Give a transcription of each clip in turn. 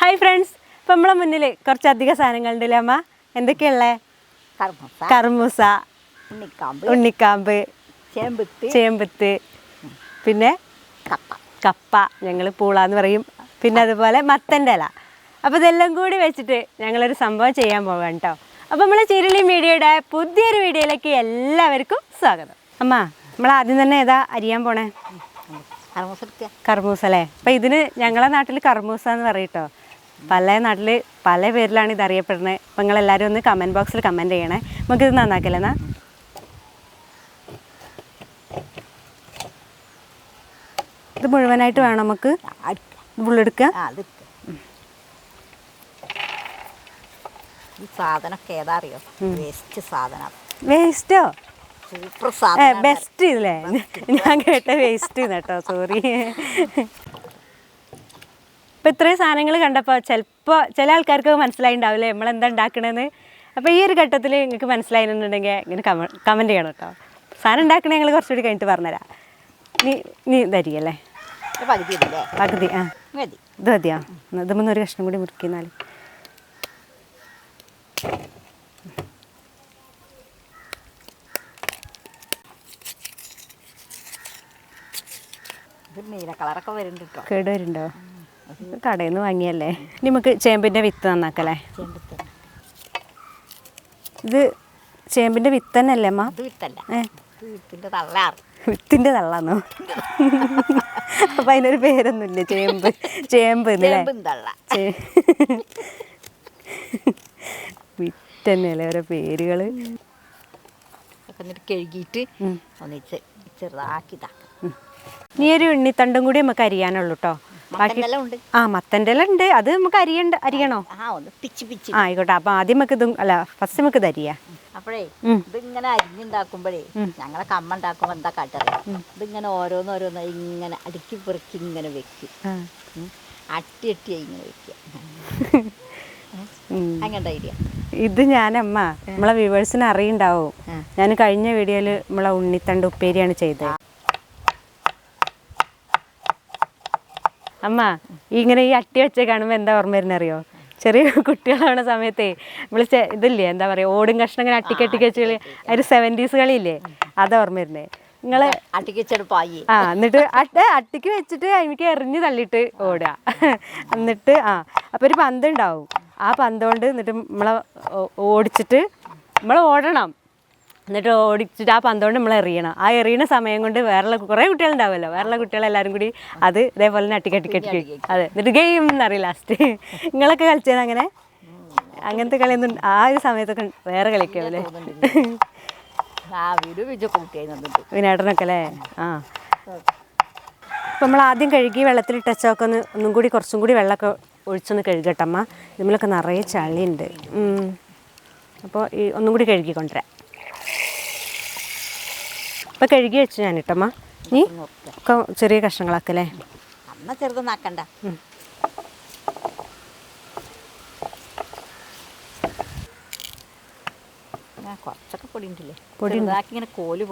Hi friends, ഇപ്പം നമ്മളെ മുന്നിൽ കുറച്ചധികം സാധനങ്ങളുണ്ടല്ലേ അമ്മ? എന്തൊക്കെയുള്ളേ? കർമൂസ, ഉണ്ണിക്കാമ്പ്, ചേമ്പത്ത്, പിന്നെ കപ്പ, ഞങ്ങൾ പൂളാന്ന് പറയും, പിന്നെ അതുപോലെ മത്തൻ്റെ ഇല. അപ്പോൾ ഇതെല്ലാം കൂടി വെച്ചിട്ട് ഞങ്ങളൊരു സംഭവം ചെയ്യാൻ പോകാം കേട്ടോ. അപ്പോൾ നമ്മൾ ചിരുളി മീഡിയയുടെ പുതിയൊരു വീഡിയോയിലേക്ക് എല്ലാവർക്കും സ്വാഗതം. അമ്മ, നമ്മൾ ആദ്യം തന്നെ ഏതാ അരിയാൻ പോണേ? കർമൂസ അല്ലേ? അപ്പം ഇതിന് ഞങ്ങളെ നാട്ടിൽ കർമൂസ എന്ന് പറയും കേട്ടോ. പല നാട്ടിൽ പല പേരിലാണ് ഇത് അറിയപ്പെടുന്നത്. അപ്പം നിങ്ങളെല്ലാവരും ഒന്ന് കമൻറ്റ് ബോക്സിൽ കമൻറ്റ് ചെയ്യണേ. നമുക്കിത് നന്നാക്കല്ലേ എന്നാ? ഇത് മുഴുവനായിട്ട് വേണം നമുക്ക് ഉള്ളെടുക്കുക. വേസ്റ്റോ? ബെസ്റ്റ് ഇല്ലേ? ഞാൻ കേട്ട വേസ്റ്റ് കേട്ടോ, സോറി. ഇപ്പം ഇത്രയും സാധനങ്ങൾ കണ്ടപ്പോൾ ചിലപ്പോൾ ചില ആൾക്കാർക്ക് മനസ്സിലായിണ്ടാവില്ലേ നമ്മളെന്താ ഉണ്ടാക്കണമെന്ന്. അപ്പോൾ ഈ ഒരു ഘട്ടത്തിൽ നിങ്ങൾക്ക് മനസ്സിലായിരുന്നുണ്ടെങ്കിൽ ഇങ്ങനെ കമൻറ്റ് ചെയ്യണം കേട്ടോ. സാധനം ഉണ്ടാക്കണേ ഞങ്ങൾ കുറച്ചുകൂടി കഴിഞ്ഞിട്ട് പറഞ്ഞുതരാം. നീ ധരിയല്ലേ? പകുതി. ആ, ഇത് മതിയോ? ഇതുമ്പോൾ ഒരു കഷ്ണം കൂടി മുറിക്കുന്നാൽ. കേട് വരുന്നുണ്ടോ? കടയിൽ നിന്ന് വാങ്ങിയല്ലേ. ഇനി നമുക്ക് ചേമ്പിൻ്റെ വിത്ത് നന്നാക്കല്ലേ? ഇത് ചേമ്പിൻ്റെ വിത്ത് തന്നെ അല്ലേ അമ്മ? വിത്തിൻ്റെ തള്ളാന്നോ? അപ്പം അതിനൊരു പേരൊന്നുമില്ല, ചേമ്പ് എന്നല്ലേ? വിത്ത് തന്നെയല്ലേ ഓരോ പേരുകൾ. കഴുകിയിട്ട് ചെറുതാക്കി നീ ഒരു ഉണ്ണിത്തണ്ടും കൂടി നമുക്ക് അരിയാനുള്ളൂ കേട്ടോ. ബാക്കി മത്തൻ്റെ ഇല ഉണ്ട്, അത് നമുക്ക് അരിയണോ? ആയിക്കോട്ടെ. അപ്പം ആദ്യം നമുക്ക് ഇതും അല്ല, ഫസ്റ്റ് നമുക്ക് ഇത് അരിയാം. അപ്പോഴേ ഇതിങ്ങനെ അരിഞ്ഞുണ്ടാക്കുമ്പോഴേ ഞങ്ങളെ കമ്മ ഉണ്ടാക്കുമ്പോൾ എന്താ കാട്ടറിയാം, ഇതിങ്ങനെ ഓരോന്നോരോന്ന് ഇങ്ങനെ അടുക്കി പെറുക്കി ഇങ്ങനെ വെക്കും, അട്ടിയായി ഇങ്ങനെ വെക്കുക. അങ്ങനെ ഐഡിയ. ഇത് ഞാനമ്മ നമ്മളെ വ്യൂവേഴ്സിന് അറിയുണ്ടാവും, ഞാൻ കഴിഞ്ഞ വീഡിയോയിൽ നമ്മളെ ഉണ്ണിത്തണ്ട് ഉപ്പേരിയാണ് ചെയ്തത്. അമ്മ ഇങ്ങനെ ഈ അട്ടി വെച്ച കാണുമ്പോൾ എന്താ ഓർമ്മ വരുന്നറിയോ? ചെറിയ കുട്ടികളാവുന്ന സമയത്തേ നമ്മൾ ഇതില്ലേ, എന്താ പറയുക, ഓടും കഷ്ണം ഇങ്ങനെ അട്ടിക്കട്ടിക്ക് വെച്ച് ഒരു 70s കളിയില്ലേ, അതാ ഓർമ്മ വരുന്നേ. നിങ്ങൾ എന്നിട്ട് അട്ടിക്ക് വെച്ചിട്ട് എനിക്ക് എറിഞ്ഞ് തള്ളിയിട്ട് ഓടുക. എന്നിട്ട് അപ്പോൾ ഒരു പന്ത് ഉണ്ടാവും, ആ പന്ത് കൊണ്ട് എന്നിട്ട് നമ്മളെ ഓടിച്ചിട്ട് നമ്മൾ ഓടണം. എന്നിട്ട് ഓടിച്ചിട്ട് ആ പന്ത് കൊണ്ട് നമ്മൾ എറിയണം. ആ എറിയണ സമയം കൊണ്ട് വേറെ കുറേ കുട്ടികളുണ്ടാവുമല്ലോ, വേറെ കുട്ടികളെല്ലാവരും കൂടി അത് ഇതേപോലെ തന്നെ അട്ടിക്കട്ടിക്കട്ടി അതെ. എന്നിട്ട് ഗെയിം എന്നറിയില്ല ലാസ്റ്റ്. നിങ്ങളൊക്കെ കളിച്ചത് അങ്ങനെ? അങ്ങനത്തെ കളിയൊന്നും ആ ഒരു സമയത്തൊക്കെ വേറെ കളിക്കാവല്ലേ? വിനാടനൊക്കെ അല്ലേ? അപ്പം നമ്മൾ ആദ്യം കഴുകി വെള്ളത്തിൽ ടച്ചൊക്കെ ഒന്നും കൂടി കുറച്ചും കൂടി വെള്ളമൊക്കെ ഒഴിച്ചൊന്ന് കഴുകട്ടമ്മ. ഇതിലൊക്കെ നിറയെ ചളിയുണ്ട്. അപ്പോൾ ഈ ഒന്നും കൂടി കഴുകി കൊണ്ടുവരാം. ഇപ്പം കഴുകി വെച്ചു ഞാൻ ഇട്ടമ്മ. നീ ഒക്കെ ചെറിയ കഷ്ണങ്ങളാക്കല്ലേ? ചെറുതൊന്നാക്കണ്ട. കുറച്ചൊക്കെ പൊടി ഉണ്ടല്ലേ? പൊടി ഇങ്ങനെ കോല്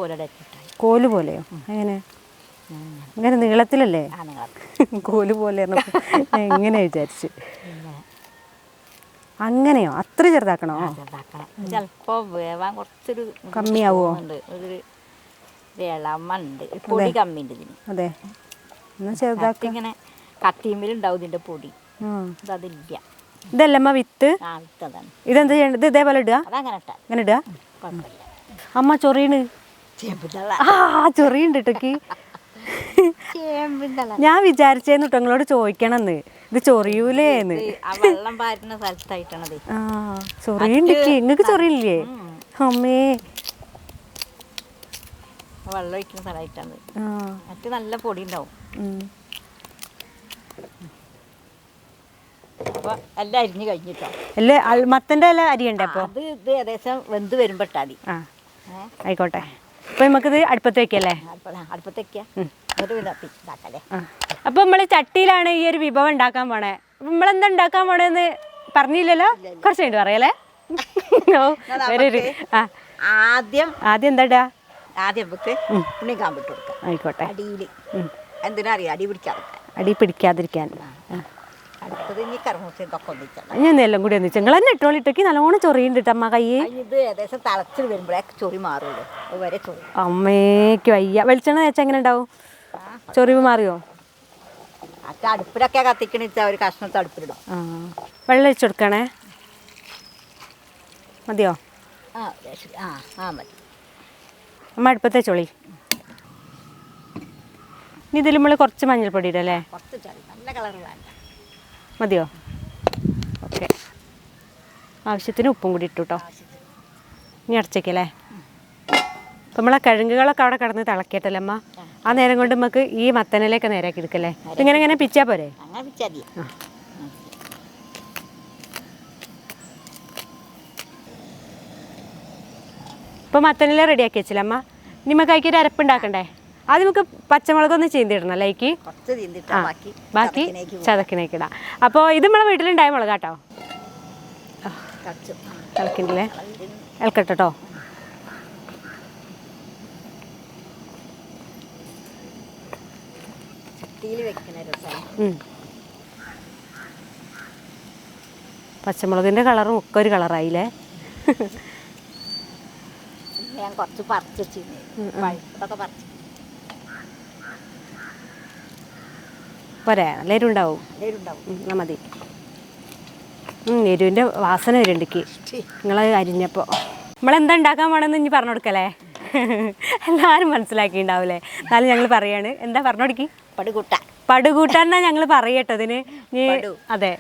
പോലെയോ? എങ്ങനെ? അങ്ങനെ നീളത്തിലല്ലേ? കോല് പോലെ എങ്ങനെ വിചാരിച്ചു. അങ്ങനെയോ? അത്ര ചെറുതാക്കണോ? ചിലപ്പോ വേവാൻ കുറച്ചൊരു കമ്മിയാവോ? പൊടി കമ്മിണ്ട് ഇതിന്. അതെ, ചെറുതാക്കി ഇങ്ങനെ കത്തിയുമ്പിലുണ്ടാവും ഇതിന്റെ പൊടി. അതില്ല. ഇതല്ലമ്മ വിത്ത്? ഇതെന്താ ചെയ്യേണ്ടത്? ഇതേപോലെ ഇടുക? അങ്ങനെ ഇടുക? അമ്മ ചൊറിയണ്. ചൊറിയുണ്ട് കേട്ടോക്ക്. ഞാൻ വിചാരിച്ചേന്ന് കേട്ടോ നിങ്ങളോട് ചോദിക്കണമെന്ന്, ഇത് ചൊറിയൂലേന്ന്. ചൊറിയുണ്ട്. നിങ്ങൾക്ക് ചൊറിയില്ലേ? അമ്മേ, വെള്ളം ഒഴിക്കുന്ന സ്ഥലമായിട്ടാണ്. മറ്റു നല്ല പൊടി ഉണ്ടാവും. അപ്പൊ എല്ലാം അരിഞ്ഞ് കഴിഞ്ഞിട്ടോ. മത്തൻ്റെ ഇല അരിയണ്ടേ? അപ്പോൾ അത് ഇത് ഏകദേശം വെന്ത് വരുമ്പോ ഇട്ടാതി. ആയിക്കോട്ടെ. അപ്പൊ നമുക്കിത് അടുപ്പത്ത് വെക്കല്ലേ? അടുപ്പത്ത് വെക്കാം. അപ്പൊ നമ്മള് ചട്ടിയിലാണ് ഈ ഒരു വിഭവം ഉണ്ടാക്കാൻ പോണേ. നമ്മളെന്താ ഉണ്ടാക്കാൻ പോണേന്ന് പറഞ്ഞില്ലല്ലോ, കുറച്ച് കഴിഞ്ഞിട്ട് പറയല്ലേ? ആദ്യം എന്താ? ആദ്യം നമുക്ക് ഉണ്ണിക്കാമ്പിട്ട് കൊടുക്കാം. ആയിക്കോട്ടെ. അടിയിൽ എന്തിനാ അറിയാം, അടി പിടിക്കാതിരിക്കാൻ. അടുത്തത് ഇനി കർമ്മൂസ ഇതൊക്കെ ഒന്നിച്ചണം. ഞാൻ എല്ലാം കൂടി ഒന്നിച്ചു നിങ്ങൾ തന്നെ ഇട്ടോളിട്ടേക്ക് നല്ലോണം ചൊറിയുണ്ട് അമ്മ കൈ. ഇത് ഏകദേശം തിളച്ച് വരുമ്പോഴേ ചൊറി മാറുള്ളൂ. അതുവരെ ചൊറി. അമ്മേക്ക് വയ്യ. വെളിച്ചെണ്ണ തേച്ചാൽ എങ്ങനെ ഉണ്ടാവും? ചൊറിവ് മാറിയോ? മറ്റേ അടുപ്പിലൊക്കെ കത്തിക്കണ വെച്ചാൽ ഒരു കഷ്ണത്തെ അടുപ്പിലിടും. വെള്ളം ഒഴിച്ചു കൊടുക്കണേ. മതിയോ? മതി. അമ്മ അടുപ്പത്തെ ചൊളി. ഇനി ഇതിൽ നമ്മൾ കുറച്ച് മഞ്ഞൾപ്പൊടി ഇടല്ലേ? കുറച്ച് ചൊളി, നല്ല കളർ വേണ്ട. മതിയോ? ഓക്കെ. ആവശ്യത്തിന് ഉപ്പും കൂടി ഇട്ടു കേട്ടോ. ഇനി അടച്ചേക്കല്ലേ? അപ്പം നമ്മളെ കിഴങ്ങുകളൊക്കെ അവിടെ കിടന്ന് തിളക്കിയിട്ടല്ലേ അമ്മ? ആ നേരം കൊണ്ട് നമുക്ക് ഈ മത്തനിലേക്ക് നേരാക്കി എടുക്കല്ലേ? ഇങ്ങനെ ഇങ്ങനെ പിച്ചാൽ പോരെ? ഇപ്പോൾ മത്തനില റെഡിയാക്കി വെച്ചില്ല അമ്മ? ഇനി നമുക്ക് അതിലേക്ക് ഒരു അരപ്പുണ്ടാക്കണ്ടേ? ആദ്യം നമുക്ക് പച്ചമുളകൊന്ന് ചീന്തിടണം അല്ലേ? ബാക്കി ചതക്കിനേക്ക് ഇടാം. അപ്പോൾ ഇത് നമ്മളെ വീട്ടിലുണ്ടായ മുളകാട്ടോ. തിളക്കിണ്ടല്ലേ? ഇളക്കട്ടോ. പച്ചമുളകിൻ്റെ കളറും ഒക്കെ ഒരു കളറായില്ലേ? ഞാൻ കുറച്ച് പറിച്ചു പോരെ? നല്ല എരുണ്ടാവും. എന്നാൽ മതി. എരുവിൻ്റെ വാസന വരുന്നുണ്ടെക്ക് നിങ്ങൾ അരിഞ്ഞപ്പോൾ. നമ്മളെന്താ ഉണ്ടാക്കാൻ പോകണമെന്ന് ഇനി പറഞ്ഞു കൊടുക്കല്ലേ? എല്ലാവരും മനസ്സിലാക്കിയിട്ടുണ്ടാവില്ലേ? എന്നാലും ഞങ്ങൾ പറയാണ്. എന്താ പറഞ്ഞു കൊടുക്കി? പടുകൂട്ടാന്നാ ഞങ്ങൾ പറയട്ടോ ഇതിന്. അതെ, അതെ.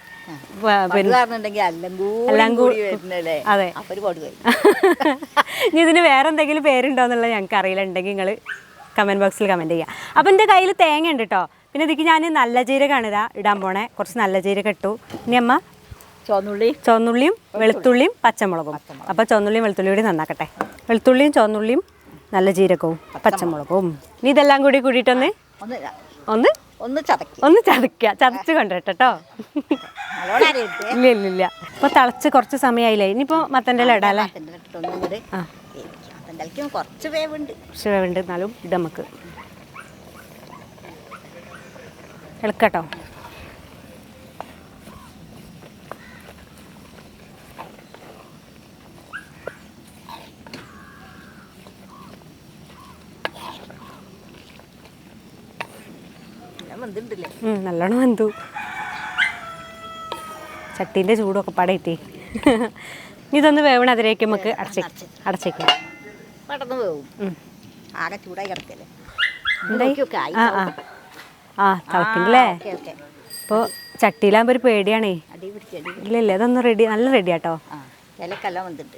ഇനി ഇതിന് വേറെ എന്തെങ്കിലും പേരുണ്ടോ എന്നുള്ളത് ഞങ്ങൾക്ക് അറിയില്ല. ഉണ്ടെങ്കിൽ നിങ്ങൾ കമൻറ്റ് ബോക്സിൽ കമൻറ്റ് ചെയ്യുക. അപ്പം എൻ്റെ കയ്യിൽ തേങ്ങ ഉണ്ട് കേട്ടോ. പിന്നെ ഇതിക്ക് ഞാൻ നല്ല ജീരകമാണ് ഇടാൻ പോണേ. കുറച്ച് നല്ല ജീരകം ഇട്ടു. ഇനി അമ്മ ചുവന്നുള്ളിയും വെളുത്തുള്ളിയും പച്ചമുളകും. അപ്പോൾ ചുവന്നുള്ളിയും വെളുത്തുള്ളിയും കൂടി നന്നാക്കട്ടെ. വെളുത്തുള്ളിയും ചുവന്നുള്ളിയും നല്ല ജീരകവും പച്ചമുളകും. ഇനി ഇതെല്ലാം കൂടി കൂടിയിട്ടൊന്ന് ചതച്ച് കൊണ്ടുവരട്ടോ. ഇല്ല. ഇപ്പോൾ തിളച്ച് കുറച്ച് സമയമായില്ലേ? ഇനിയിപ്പോൾ മത്തൻ്റെ ഇല ഇടാം അല്ലേ? കുറച്ച് വേവുണ്ട്. എന്നാലും ഇത് നമുക്ക് ഇളക്കട്ടോ. നല്ലോണം വെന്തു. ചട്ടീൻ്റെ ചൂടൊക്കെ പടയിട്ടേ. ഇതൊന്ന് വേവണം. അതിലേക്ക് നമുക്ക് അടച്ചേക്കാം. തിളക്കിണ്ടല്ലേ? ഇപ്പോൾ ചട്ടിയിലാകുമ്പോൾ ഒരു പേടിയാണേ. ഇല്ല അതൊന്നും നല്ല റെഡിയാട്ടോ.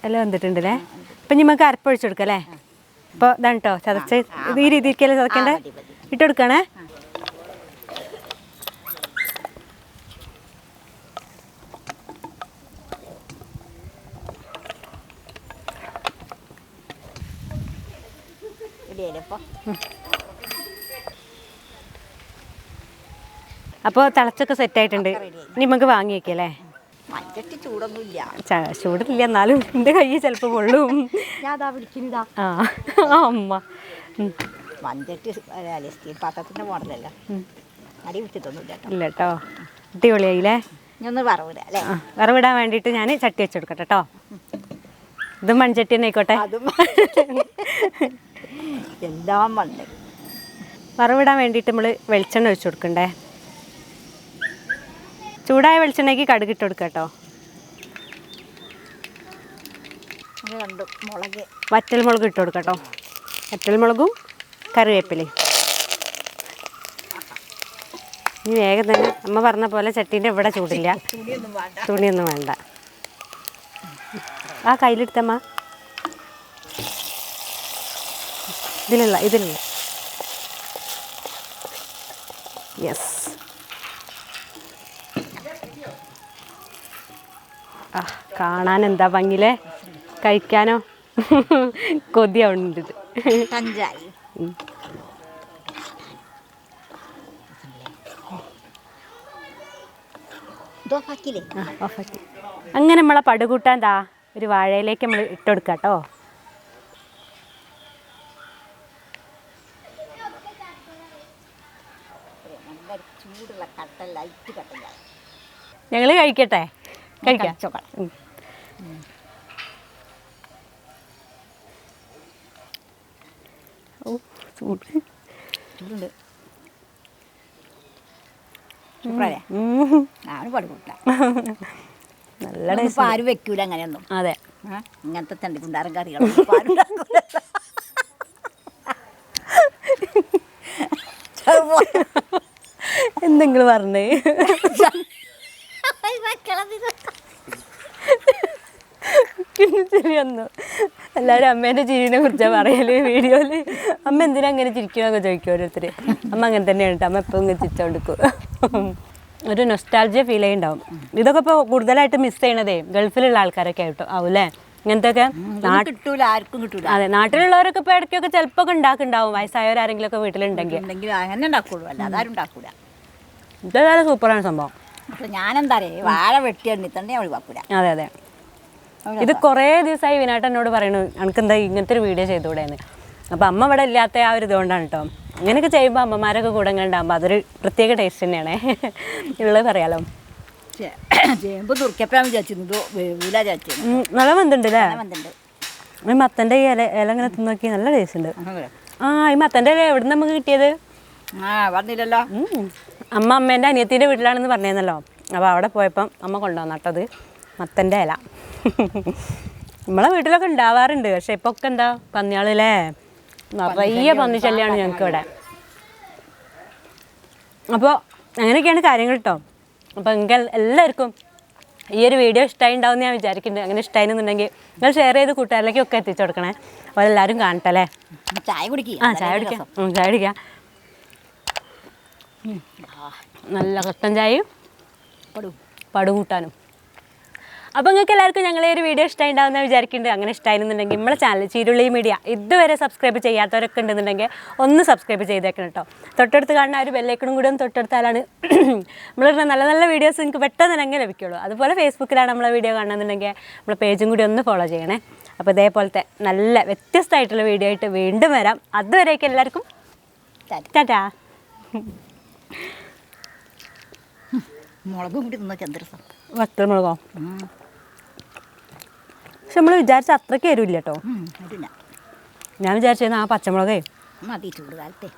എല്ലാം വന്നിട്ടുണ്ടല്ലേ? ഇപ്പം നമുക്ക് അരപ്പൊഴിച്ചെടുക്കല്ലേ? ഇപ്പോൾ ഇതാണ് കേട്ടോ ചതച്ച്. ഇത് ഈ രീതിക്കല്ലേ ചതക്കണ്ടേ? ഇട്ടെടുക്കണേ. അപ്പോൾ തിളച്ചൊക്കെ സെറ്റായിട്ടുണ്ട്. ഇനി നമുക്ക് വാങ്ങി വയ്ക്കല്ലേ? ചൂടില്ല എന്നാലും എൻ്റെ കൈ ചിലപ്പോൾ കൊള്ളും. അമ്മ ഇല്ല കേട്ടോ. അടിപൊളിയായില്ലേ? വറവിടാൻ വേണ്ടിയിട്ട് ഞാൻ ചട്ടി വെച്ചെടുക്കട്ടെ കേട്ടോ. ഇതും മൺചട്ടി തന്നെ ആയിക്കോട്ടെ. എല്ലാം മണ്ണ്. വറവിടാൻ വേണ്ടിയിട്ട് നമ്മൾ വെളിച്ചെണ്ണ ഒഴിച്ചു കൊടുക്കണ്ടേ? ചൂടായ വെളിച്ചെണ്ണയ്ക്ക് കടുക് ഇട്ട് കൊടുക്കുക കേട്ടോ. വറ്റൽ മുളക് ഇട്ട് കൊടുക്കാം കേട്ടോ. വറ്റൽ മുളകും കറിവേപ്പിലയും. ഇനി വേഗം തന്നെ അമ്മ പറഞ്ഞ പോലെ ചട്ടീൻ്റെ ഇവിടെ ചൂടില്ല. തുണിയൊന്നും വേണ്ട. ആ കയ്യിലെടുത്തമ്മ. ഇതിലുള്ള യെസ്. കാണാൻ എന്താ ഭംഗിയില്ലേ? കഴിക്കാനോ കൊതിയാവുന്നുണ്ട്. അങ്ങനെ നമ്മളെ പടുകൂട്ടാൻ എന്താ ഒരു വാഴയിലേക്ക് നമ്മൾ ഇട്ടുകൊടുക്കാം കേട്ടോ. ഞങ്ങൾ കഴിക്കട്ടെ? കഴിക്കാം. ചൂടുണ്ട്. സൂപ്പറല്ലേ? ഞാനും പടുകൂട്ട. നല്ല ഇപ്പം ആരും വെക്കൂല അങ്ങനെയൊന്നും. അതെ, ഇങ്ങനത്തെ തണ്ടിപ്പുണ്ടാറും കറികളൊന്നും ആരും ഉണ്ടാക്കൂല. എന്തെങ്കിലും പറഞ്ഞേ ശരിയൊന്നു. എല്ലാവരും അമ്മേൻ്റെ ചിരിനെ കുറിച്ചാണ് പറയല് വീഡിയോയിൽ. അമ്മ എന്തിനാ അങ്ങനെ ചിരിക്കണമെന്ന് ചോദിക്കും ഓരോരുത്തർ. അമ്മ അങ്ങനെ തന്നെയാണ് കേട്ടോ. അമ്മ എപ്പോഴും ഇങ്ങനെ ചിരിച്ചോണ്ടിരിക്കും. ഒരു നൊസ്റ്റാൾജിയ ഫീൽ ചെയ്യുന്നുണ്ടാവും. ഇതൊക്കെ ഇപ്പോൾ കൂടുതലായിട്ട് മിസ് ചെയ്യണതേ ഗൾഫിലുള്ള ആൾക്കാരൊക്കെ ആവൂല്ലേ ഇങ്ങനത്തെയൊക്കെ. കിട്ടൂല, ആർക്കും കിട്ടൂല. അതെ, നാട്ടിലുള്ളവരൊക്കെ ഇപ്പോൾ ഇടയ്ക്കൊക്കെ ചിലപ്പോൾ ഒക്കെ ഉണ്ടാക്കുന്നുണ്ടാവും, വയസ്സായവരാരെങ്കിലും ഒക്കെ വീട്ടിലുണ്ടെങ്കിൽ. അങ്ങനെ ഉണ്ടാക്കുള്ളൂ, അല്ല അതാരും ഉണ്ടാക്കൂല. ഇതേതായാലും സൂപ്പറാണ് സംഭവം. അപ്പം ഞാനെന്താ പറയുക, വാഴ വെട്ടി എണ്ണിത്തന്നെ ഒഴിവാക്കൂല. അതെ അതെ. ഇത് കുറേ ദിവസമായി വിനാട്ട് എന്നോട് പറയണു എനിക്ക് എന്താ ഇങ്ങനത്തെ ഒരു വീഡിയോ ചെയ്തുകൂടെയെന്ന്. അപ്പോൾ അമ്മ ഇവിടെ ഇല്ലാത്ത ആ ഒരു ഇതുകൊണ്ടാണ് കേട്ടോ. ഇങ്ങനെയൊക്കെ ചെയ്യുമ്പോൾ അമ്മമാരൊക്കെ കൂടെ ഉണ്ടാകുമ്പോൾ അതൊരു പ്രത്യേക ടേസ്റ്റ് തന്നെയാണ് ഉള്ളത് പറയാലോ. ചേമ്പ് തുറക്കപ്പോഴാണ് വിചാരിച്ചിരുന്നു വേവൂല വിചാരിച്ചു. നല്ല മന്തുണ്ട് അല്ലേ? മന്തുണ്ട്. മത്തൻ്റെ ഈ ഇല ഇങ്ങനെ തിന്ന് നോക്കി നല്ല ടേസ്റ്റ് ഉണ്ട്. ഈ മത്തൻ്റെ ഇല എവിടെ നിന്ന് നമുക്ക് കിട്ടിയത്? പറഞ്ഞില്ലല്ലോ. അമ്മേൻ്റെ അനിയത്തിൻ്റെ വീട്ടിലാണെന്ന് പറഞ്ഞിരുന്നല്ലോ. അപ്പോൾ അവിടെ പോയപ്പം അമ്മ കൊണ്ടുവന്നിട്ടത് മത്തൻ്റെ ഇല. നമ്മളെ വീട്ടിലൊക്കെ ഉണ്ടാവാറുണ്ട്, പക്ഷെ ഇപ്പോൾ ഒക്കെ എന്താ പന്നിയാളില്ലേ, നിറയെ പന്നി ശല്യമാണ് ഞങ്ങൾക്ക് ഇവിടെ. അപ്പോൾ അങ്ങനെയൊക്കെയാണ് കാര്യങ്ങൾ കേട്ടോ. അപ്പോൾ നിങ്ങൾക്ക് എല്ലാവർക്കും ഈ ഒരു വീഡിയോ ഇഷ്ടമായി ഉണ്ടാവും ഞാൻ വിചാരിക്കുന്നുണ്ട്. അങ്ങനെ ഇഷ്ടമായിരുന്നുണ്ടെങ്കിൽ നിങ്ങൾ ഷെയർ ചെയ്ത് കൂട്ടുകാരിലേക്കൊക്കെ എത്തിച്ചു കൊടുക്കണേ. അപ്പോൾ എല്ലാവരും കാണട്ടെ അല്ലേ? ചായ കുടിക്കുക. ചായ കുടിക്കാം. ചായ കുടിക്കാം. നല്ല കട്ടൻ ചായയും പടുകൂട്ടാനും. അപ്പോൾ നിങ്ങൾക്ക് എല്ലാവർക്കും ഞങ്ങളെ ഒരു വീഡിയോ ഇഷ്ടമായി ഉണ്ടാവുമെന്ന് വിചാരിക്കുന്നുണ്ട്. അങ്ങനെ ഇഷ്ടമായിരുന്നുണ്ടെങ്കിൽ നമ്മളെ ചാനൽ ചീരുള്ളി മീഡിയ ഇതുവരെ സബ്സ്ക്രൈബ് ചെയ്യാത്തവരൊക്കെ ഉണ്ടെന്നുണ്ടെങ്കിൽ ഒന്ന് സബ്സ്ക്രൈബ് ചെയ്തേക്കണം കേട്ടോ. തൊട്ടടുത്ത് കാണുന്ന ആ ഒരു ബെല്ലൈക്കണും കൂടി ഒന്ന് തൊട്ടടുത്താലാണ് നമ്മളിടുന്ന നല്ല നല്ല വീഡിയോസ് നിങ്ങൾക്ക് പെട്ടെന്ന് തന്നെ ലഭിക്കുള്ളൂ. അതുപോലെ ഫേസ്ബുക്കിലാണ് നമ്മളെ വീഡിയോ കാണുന്നുണ്ടെങ്കിൽ നമ്മളെ പേജും കൂടി ഒന്ന് ഫോളോ ചെയ്യണേ. അപ്പോൾ ഇതേപോലത്തെ നല്ല വ്യത്യസ്തമായിട്ടുള്ള വീഡിയോ ആയിട്ട് വീണ്ടും വരാം. അതുവരേക്കും എല്ലാവർക്കും ടാറ്റാ. മുളകും കൂടി തിന്നോ ചന്ദ്രസം. വറ്റൽമുളകോ? പക്ഷെ നമ്മൾ വിചാരിച്ച അത്രയ്ക്ക് എരിവില്ല കേട്ടോ. ഞാൻ വിചാരിച്ചിരുന്ന ആ പച്ചമുളകേ മതി ചൂട് കാലത്തെ.